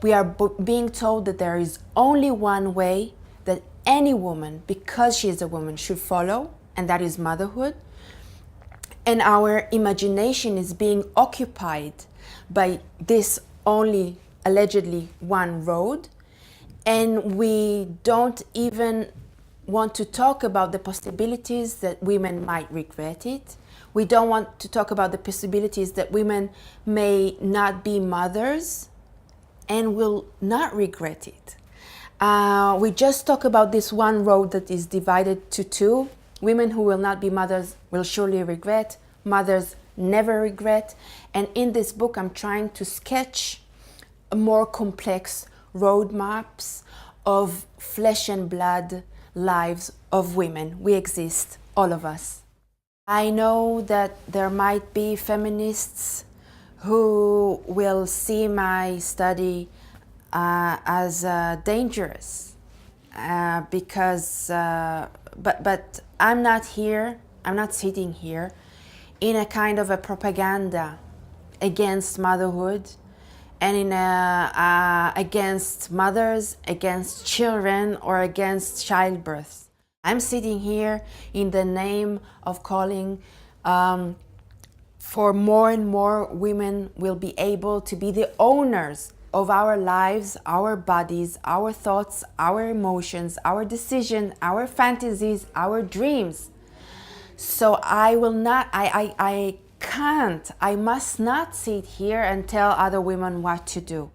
We are being told that there is only one way that any woman, because she is a woman, should follow, and that is motherhood. And our imagination is being occupied by this only allegedly one road. And we don't even want to talk about the possibilities that women might regret it. We don't want to talk about the possibilities that women may not be mothers and will not regret it. We just talk about this one road that is divided to two. Women who will not be mothers will surely regret. Mothers never regret. And in this book, I'm trying to sketch a more complex roadmaps of flesh and blood lives of women. We exist, all of us. I know that there might be feminists who will see my study as dangerous because, but I'm not here, I'm not sitting here in a kind of a propaganda against motherhood and in against mothers, against children, or against childbirth. I'm sitting here in the name of calling for more and more women will be able to be the owners of our lives, our bodies, our thoughts, our emotions, our decisions, our fantasies, our dreams. So I will not, I can't, I must not sit here and tell other women what to do.